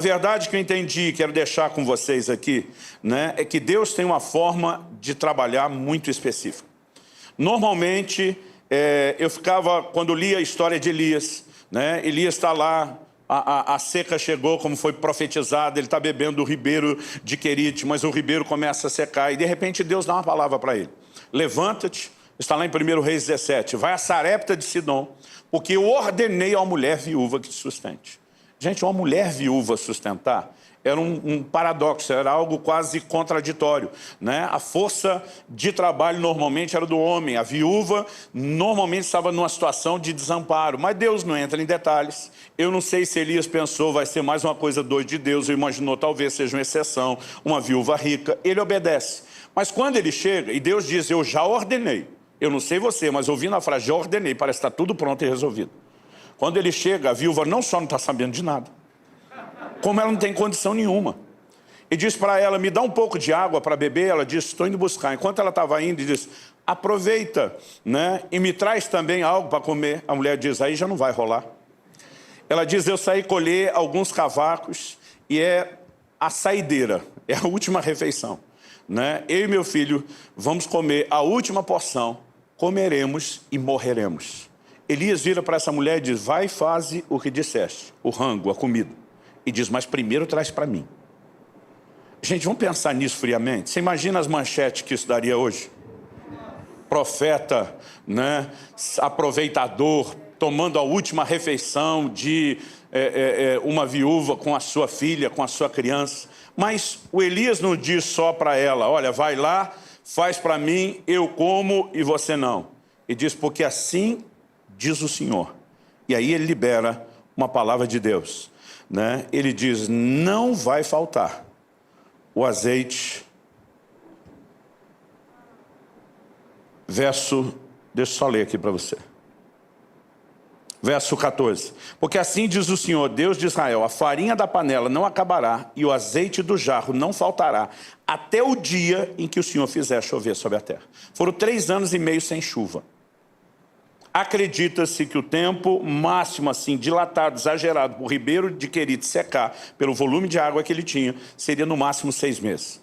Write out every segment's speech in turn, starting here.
A verdade que eu entendi, quero deixar com vocês aqui, né, é que Deus tem uma forma de trabalhar muito específica. Normalmente, eu ficava, quando lia a história de Elias, né, Elias está lá, a seca chegou, como foi profetizado, ele está bebendo do ribeiro de Querite, mas o ribeiro começa a secar, e de repente Deus dá uma palavra para ele. Levanta-te, está lá em 1 Reis 17, vai a Sarepta de Sidom, porque eu ordenei a uma mulher viúva que te sustente. Gente, uma mulher viúva sustentar era um paradoxo, era algo quase contraditório, né? A força de trabalho normalmente era do homem, a viúva normalmente estava numa situação de desamparo, mas Deus não entra em detalhes. Eu não sei se Elias pensou, vai ser mais uma coisa doida de Deus, ou imaginou talvez seja uma exceção, uma viúva rica, ele obedece. Mas quando ele chega, e Deus diz, eu já ordenei, eu não sei você, mas ouvindo a frase, já ordenei, parece que está tudo pronto e resolvido. Quando ele chega, a viúva não só não está sabendo de nada, como ela não tem condição nenhuma. E diz para ela, me dá um pouco de água para beber. Ela diz, estou indo buscar. Enquanto ela estava indo, diz, aproveita, né, e me traz também algo para comer. A mulher diz, aí já não vai rolar. Ela diz, eu saí colher alguns cavacos e é a saideira, é a última refeição, né? Eu e meu filho vamos comer a última porção, comeremos e morreremos. Elias vira para essa mulher e diz, vai e faze o que disseste, o rango, a comida. E diz, mas primeiro traz para mim. Gente, vamos pensar nisso friamente. Você imagina as manchetes que isso daria hoje? Profeta, né, aproveitador, tomando a última refeição de uma viúva com a sua filha, com a sua criança. Mas o Elias não diz só para ela, olha, vai lá, faz para mim, eu como e você não. E diz, porque assim diz o Senhor. E aí ele libera uma palavra de Deus, né? Ele diz, não vai faltar o azeite. Verso, deixa eu só ler aqui para você. Verso 14. Porque assim diz o Senhor, Deus de Israel, a farinha da panela não acabará e o azeite do jarro não faltará até o dia em que o Senhor fizer chover sobre a terra. Foram 3 anos e meio sem chuva. Acredita-se que o tempo máximo, assim, dilatado, exagerado, por ribeiro de Querite secar, pelo volume de água que ele tinha, seria no máximo 6 meses.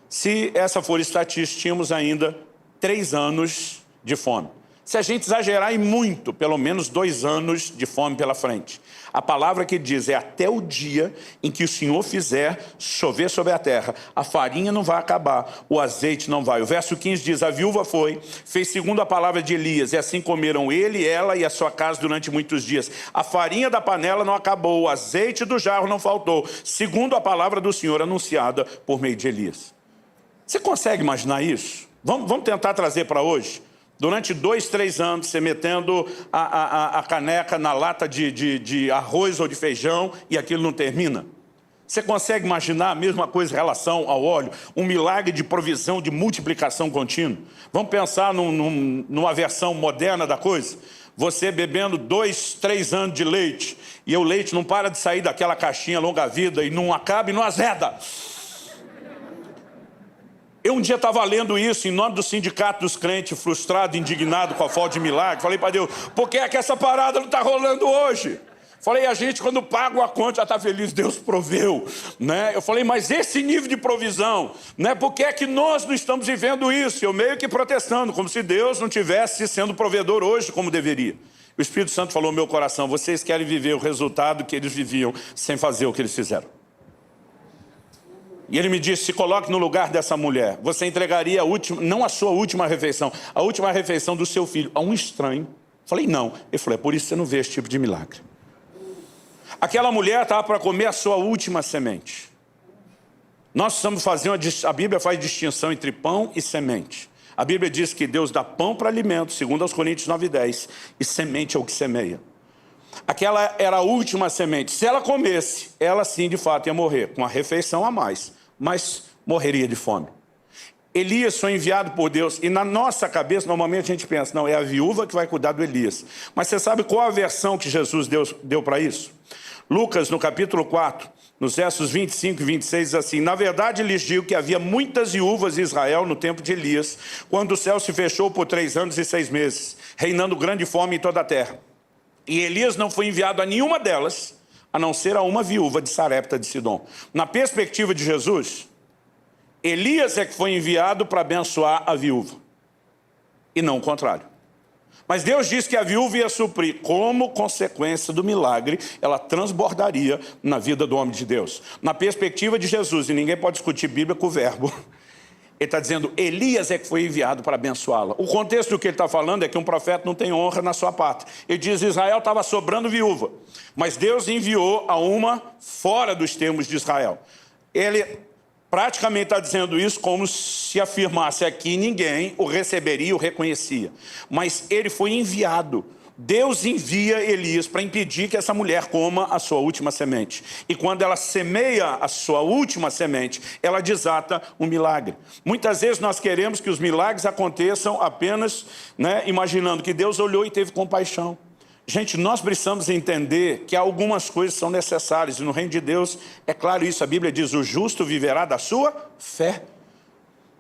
Se essa for estatística, tínhamos ainda 3 anos de fome. Se a gente exagerar e muito, pelo menos 2 anos de fome pela frente. A palavra que diz é até o dia em que o Senhor fizer chover sobre a terra. A farinha não vai acabar, o azeite não vai. O verso 15 diz, a viúva foi, fez segundo a palavra de Elias, e assim comeram ele, ela e a sua casa durante muitos dias. A farinha da panela não acabou, o azeite do jarro não faltou, segundo a palavra do Senhor anunciada por meio de Elias. Você consegue imaginar isso? Vamos tentar trazer para hoje? Durante 2, 3 anos, você metendo a caneca na lata de arroz ou de feijão e aquilo não termina. Você consegue imaginar a mesma coisa em relação ao óleo? Um milagre de provisão, de multiplicação contínua? Vamos pensar numa versão moderna da coisa? Você bebendo 2, 3 anos de leite e o leite não para de sair daquela caixinha longa-vida e não acaba e não azeda. Eu um dia estava lendo isso em nome do sindicato dos crentes, frustrado, indignado com a falta de milagre. Falei para Deus, por que é que essa parada não está rolando hoje? Falei, a gente quando paga a conta já está feliz, Deus proveu, né? Eu falei, mas esse nível de provisão, né? Por que é que nós não estamos vivendo isso? Eu meio que protestando, como se Deus não tivesse sendo provedor hoje como deveria. O Espírito Santo falou no meu coração, vocês querem viver o resultado que eles viviam sem fazer o que eles fizeram. E ele me disse, se coloque no lugar dessa mulher. Você entregaria a última, não a sua última refeição, a última refeição do seu filho a um estranho. Falei, não. Ele falou, é por isso que você não vê esse tipo de milagre. Aquela mulher estava para comer a sua última semente. Nós precisamos fazer a Bíblia faz distinção entre pão e semente. A Bíblia diz que Deus dá pão para alimento, segundo aos Coríntios 9:10, e semente é o que semeia. Aquela era a última semente. Se ela comesse, ela sim, de fato, ia morrer, com a refeição a mais, mas morreria de fome. Elias foi enviado por Deus, e na nossa cabeça, normalmente a gente pensa, não, é a viúva que vai cuidar do Elias. Mas você sabe qual a versão que Jesus deu para isso? Lucas, no capítulo 4, nos versos 25 e 26, diz assim, na verdade lhes digo que havia muitas viúvas em Israel no tempo de Elias, quando o céu se fechou por 3 anos e 6 meses, reinando grande fome em toda a terra. E Elias não foi enviado a nenhuma delas, a não ser a uma viúva de Sarepta de Sidom. Na perspectiva de Jesus, Elias é que foi enviado para abençoar a viúva, e não o contrário. Mas Deus disse que a viúva ia suprir, como consequência do milagre, ela transbordaria na vida do homem de Deus. Na perspectiva de Jesus, e ninguém pode discutir Bíblia com o verbo, ele está dizendo, Elias é que foi enviado para abençoá-la. O contexto do que ele está falando é que um profeta não tem honra na sua pátria. Ele diz, Israel estava sobrando viúva, mas Deus enviou a uma fora dos termos de Israel. Ele praticamente está dizendo isso como se afirmasse aqui, ninguém o receberia, o reconhecia. Mas ele foi enviado. Deus envia Elias para impedir que essa mulher coma a sua última semente. E quando ela semeia a sua última semente, ela desata um milagre. Muitas vezes nós queremos que os milagres aconteçam apenas, imaginando que Deus olhou e teve compaixão. Gente, nós precisamos entender que algumas coisas são necessárias. E no reino de Deus, é claro isso, a Bíblia diz, o justo viverá da sua fé.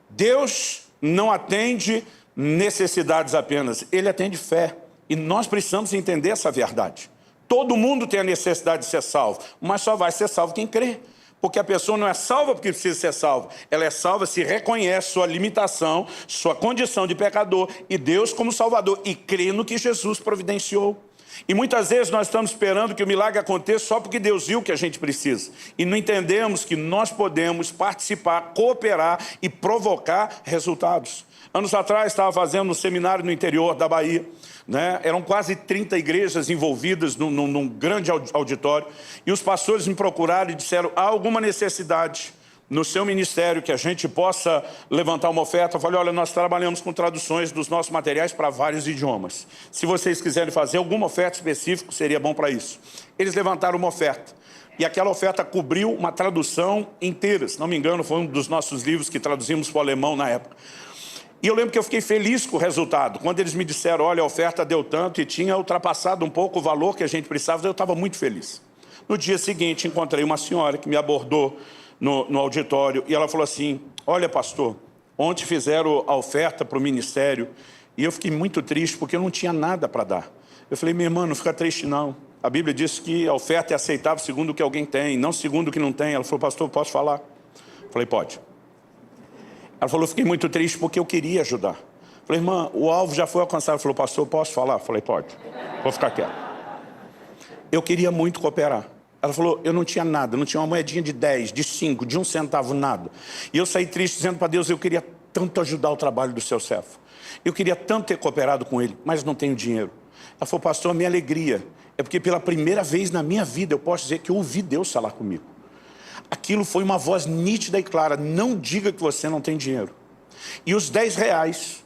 Deus não atende necessidades apenas, Ele atende fé. E nós precisamos entender essa verdade. Todo mundo tem a necessidade de ser salvo, mas só vai ser salvo quem crê. Porque a pessoa não é salva porque precisa ser salva. Ela é salva se reconhece sua limitação, sua condição de pecador, e Deus como Salvador, e crê no que Jesus providenciou. E muitas vezes nós estamos esperando que o milagre aconteça só porque Deus viu o que a gente precisa. E não entendemos que nós podemos participar, cooperar e provocar resultados. Anos atrás estava fazendo um seminário no interior da Bahia. Eram quase 30 igrejas envolvidas num grande auditório. E os pastores me procuraram e disseram, há alguma necessidade no seu ministério que a gente possa levantar uma oferta? Eu falei, olha, nós trabalhamos com traduções dos nossos materiais para vários idiomas. Se vocês quiserem fazer alguma oferta específica, seria bom para isso. Eles levantaram uma oferta. E aquela oferta cobriu uma tradução inteira. Se não me engano, foi um dos nossos livros que traduzimos para o alemão na época. E eu lembro que eu fiquei feliz com o resultado. Quando eles me disseram, olha, a oferta deu tanto e tinha ultrapassado um pouco o valor que a gente precisava, eu estava muito feliz. No dia seguinte, encontrei uma senhora que me abordou no auditório, e ela falou assim, olha pastor, ontem fizeram a oferta para o ministério, e eu fiquei muito triste porque eu não tinha nada para dar. Eu falei, minha irmã, não fica triste não. A Bíblia diz que a oferta é aceitável segundo o que alguém tem, não segundo o que não tem. Ela falou, pastor, posso falar? Eu falei, pode. Ela falou, fiquei muito triste porque eu queria ajudar. Eu falei, irmã, o alvo já foi alcançado. Ela falou, pastor, posso falar? Eu falei, pode. Vou ficar quieto. Eu queria muito cooperar. Ela falou, eu não tinha nada, não tinha uma moedinha de 10, de 5, de 1 centavo, nada. E eu saí triste dizendo para Deus, eu queria tanto ajudar o trabalho do seu servo. Eu queria tanto ter cooperado com ele, mas não tenho dinheiro. Ela falou, pastor, a minha alegria é porque pela primeira vez na minha vida eu posso dizer que eu ouvi Deus falar comigo. Aquilo foi uma voz nítida e clara, não diga que você não tem dinheiro. E os 10 reais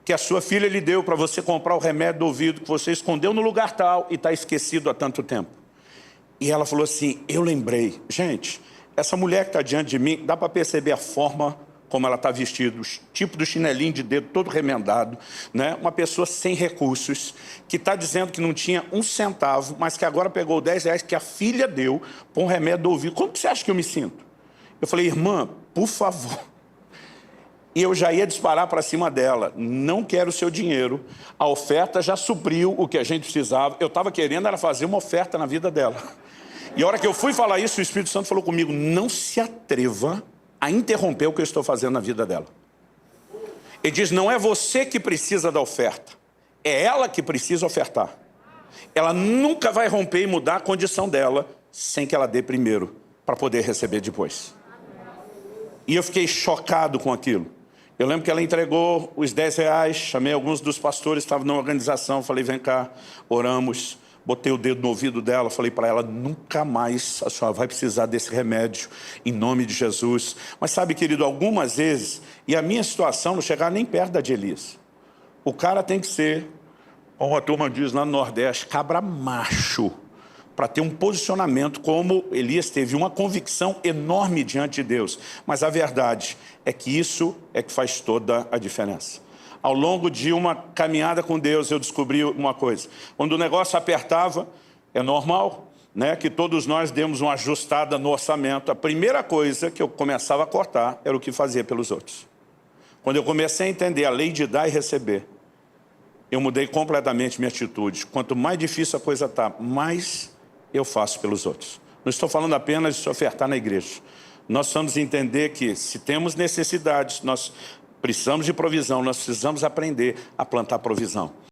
que a sua filha lhe deu para você comprar o remédio do ouvido, que você escondeu no lugar tal e está esquecido há tanto tempo. E ela falou assim, eu lembrei. Gente, essa mulher que está diante de mim, dá para perceber a forma como ela está vestida, o tipo do chinelinho de dedo todo remendado, uma pessoa sem recursos, que está dizendo que não tinha 1 centavo, mas que agora pegou 10 reais que a filha deu para um remédio do ouvido. Como que você acha que eu me sinto? Eu falei, irmã, por favor. E eu já ia disparar para cima dela, não quero o seu dinheiro, a oferta já supriu o que a gente precisava, eu estava querendo era fazer uma oferta na vida dela. E a hora que eu fui falar isso, o Espírito Santo falou comigo, não se atreva a interromper o que eu estou fazendo na vida dela. Ele diz, não é você que precisa da oferta, é ela que precisa ofertar. Ela nunca vai romper e mudar a condição dela sem que ela dê primeiro, para poder receber depois. E eu fiquei chocado com aquilo. Eu lembro que ela entregou os 10 reais, chamei alguns dos pastores que estavam na organização, falei, vem cá, oramos. Botei o dedo no ouvido dela, falei para ela, nunca mais a senhora vai precisar desse remédio, em nome de Jesus. Mas sabe, querido, algumas vezes, e a minha situação não chegar nem perto da de Elias. O cara tem que ser, como a turma diz lá no Nordeste, cabra macho, para ter um posicionamento como Elias teve, uma convicção enorme diante de Deus. Mas a verdade é que isso é que faz toda a diferença. Ao longo de uma caminhada com Deus, eu descobri uma coisa. Quando o negócio apertava, é normal, que todos nós demos uma ajustada no orçamento. A primeira coisa que eu começava a cortar era o que fazia pelos outros. Quando eu comecei a entender a lei de dar e receber, eu mudei completamente minha atitude. Quanto mais difícil a coisa está, mais eu faço pelos outros. Não estou falando apenas de se ofertar na igreja. Nós precisamos entender que, se temos necessidades, nós precisamos de provisão, nós precisamos aprender a plantar provisão.